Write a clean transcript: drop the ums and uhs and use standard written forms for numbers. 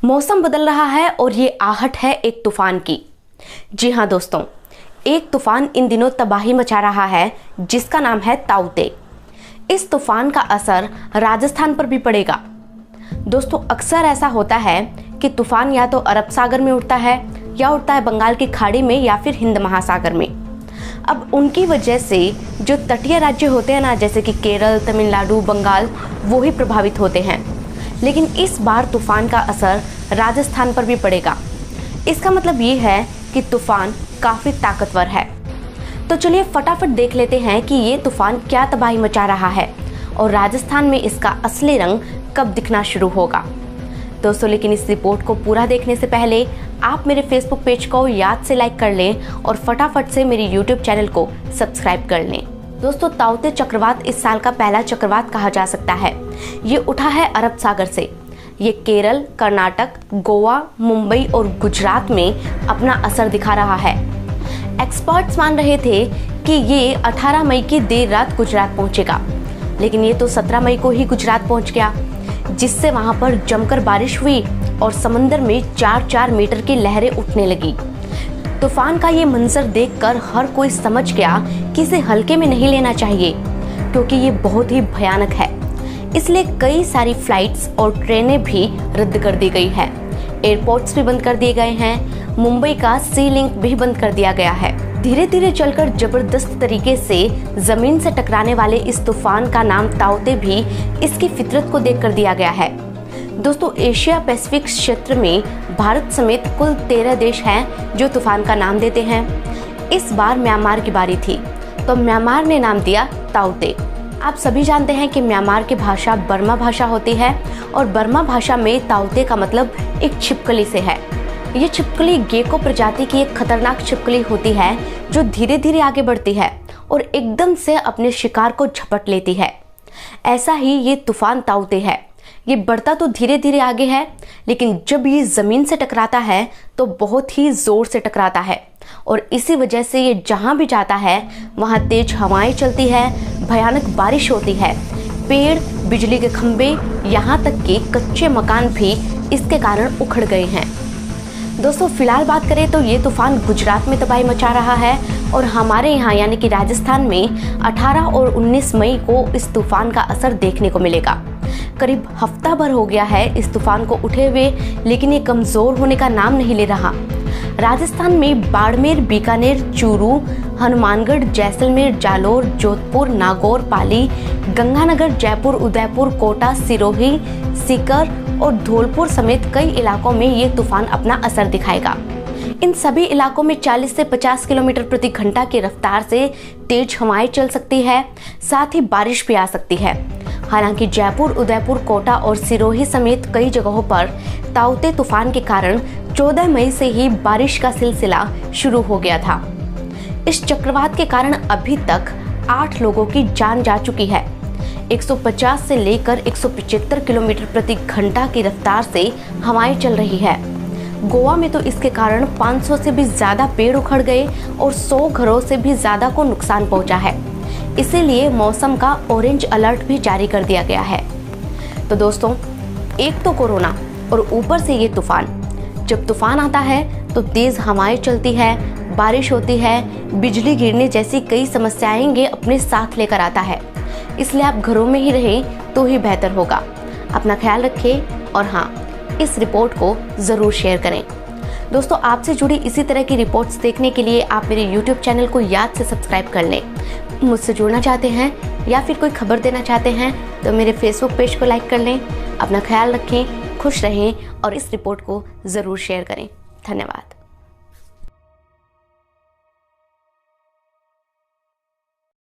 मौसम बदल रहा है और ये आहट है एक तूफान की। जी हाँ दोस्तों, एक तूफान इन दिनों तबाही मचा रहा है जिसका नाम है ताउते। इस तूफान का असर राजस्थान पर भी पड़ेगा। दोस्तों, अक्सर ऐसा होता है कि तूफान या तो अरब सागर में उठता है या उठता है बंगाल की खाड़ी में या फिर हिंद महासागर में। अब उनकी वजह से जो तटीय राज्य होते हैं ना, जैसे कि केरल, तमिलनाडु, बंगाल, वो ही प्रभावित होते हैं। लेकिन इस बार तूफान का असर राजस्थान पर भी पड़ेगा। इसका मतलब ये है कि तूफान काफ़ी ताकतवर है। तो चलिए फटाफट देख लेते हैं कि ये तूफान क्या तबाही मचा रहा है और राजस्थान में इसका असली रंग कब दिखना शुरू होगा। दोस्तों, लेकिन इस रिपोर्ट को पूरा देखने से पहले आप मेरे फेसबुक पेज को याद से लाइक कर लें और फटाफट से मेरे यूट्यूब चैनल को सब्सक्राइब कर लें। दोस्तों, ताउते चक्रवात इस साल का पहला चक्रवात कहा जा सकता है। ये उठा है अरब सागर से। ये केरल, कर्नाटक, गोवा, मुंबई और गुजरात में अपना असर दिखा रहा है। एक्सपर्ट्स मान रहे थे कि ये 18 मई की देर रात गुजरात पहुंचेगा, लेकिन ये तो 17 मई को ही गुजरात पहुंच गया, जिससे वहां पर जमकर बारिश हुई और समंदर में 4-4 मीटर की लहरें उठने लगी। तूफान का ये मंजर देखकर हर कोई समझ गया कि इसे हल्के में नहीं लेना चाहिए, क्योंकि ये बहुत ही भयानक है। इसलिए कई सारी फ्लाइट्स और ट्रेनें भी रद्द कर दी गई है। एयरपोर्ट्स भी बंद कर दिए गए हैं। मुंबई का सी लिंक भी बंद कर दिया गया है। धीरे धीरे चलकर जबरदस्त तरीके से जमीन से टकराने वाले इस तूफान का नाम ताउते भी इसकी फितरत को देखकर दिया गया है। दोस्तों, एशिया पैसिफिक क्षेत्र में भारत समेत कुल 13 देश हैं जो तूफान का नाम देते हैं। इस बार म्यांमार की बारी थी, तो म्यांमार ने नाम दिया ताउते। आप सभी जानते हैं कि म्यांमार की भाषा बर्मा भाषा होती है और बर्मा भाषा में ताउते का मतलब एक छिपकली से है। ये छिपकली गेको प्रजाति की एक खतरनाक छिपकली होती है जो धीरे धीरे आगे बढ़ती है और एकदम से अपने शिकार को झपट लेती है। ऐसा ही ये तूफान ताउते है। ये बढ़ता तो धीरे धीरे आगे है, लेकिन जब ये जमीन से टकराता है तो बहुत ही जोर से टकराता है और इसी वजह से ये जहां भी जाता है वहां तेज हवाएं चलती है, भयानक बारिश होती है, पेड़, बिजली के खंभे, यहाँ तक कि कच्चे मकान भी इसके कारण उखड़ गए हैं। दोस्तों, फिलहाल बात करें तो ये तूफान गुजरात में तबाही मचा रहा है और हमारे यहाँ यानी कि राजस्थान में 18 और 19 मई को इस तूफान का असर देखने को मिलेगा। करीब हफ्ता भर हो गया है इस तूफान को उठे हुए, लेकिन ये कमजोर होने का नाम नहीं ले रहा। राजस्थान में बाड़मेर, बीकानेर, चूरू, हनुमानगढ़, जैसलमेर, जालोर, जोधपुर, नागौर, पाली, गंगानगर, जयपुर, उदयपुर, कोटा, सिरोही, सीकर और धौलपुर समेत कई इलाकों में ये तूफान अपना असर दिखाएगा। इन सभी इलाकों में 40 से 50 किलोमीटर प्रति घंटा की रफ्तार से तेज हवाएं चल सकती है, साथ ही बारिश भी आ सकती है। हालांकि जयपुर, उदयपुर, कोटा और सिरोही समेत कई जगहों पर ताउते तूफान के कारण 14 मई से ही बारिश का सिलसिला शुरू हो गया था। इस चक्रवात के कारण अभी तक 8 लोगों की जान जा चुकी है। 150 से लेकर 175 किलोमीटर प्रति घंटा की रफ्तार से हवाएं चल रही है। गोवा में तो इसके कारण 500 से भी ज़्यादा पेड़ उखड़ गए और 100 घरों से भी ज़्यादा को नुकसान पहुंचा है। इसीलिए मौसम का ऑरेंज अलर्ट भी जारी कर दिया गया है। तो दोस्तों, एक तो कोरोना और ऊपर से ये तूफान। जब तूफान आता है तो तेज़ हवाएं चलती है, बारिश होती है, बिजली गिरने जैसी कई समस्याएं ये अपने साथ लेकर आता है। इसलिए आप घरों में ही रहें तो ही बेहतर होगा। अपना ख्याल रखें और हाँ, इस रिपोर्ट को ज़रूर शेयर करें। दोस्तों, आपसे जुड़ी इसी तरह की रिपोर्ट्स देखने के लिए आप मेरे YouTube चैनल को याद से सब्सक्राइब कर लें। मुझसे जुड़ना चाहते हैं या फिर कोई खबर देना चाहते हैं तो मेरे फेसबुक पेज को लाइक कर लें। अपना ख्याल रखें, खुश रहें और इस रिपोर्ट को ज़रूर शेयर करें। धन्यवाद।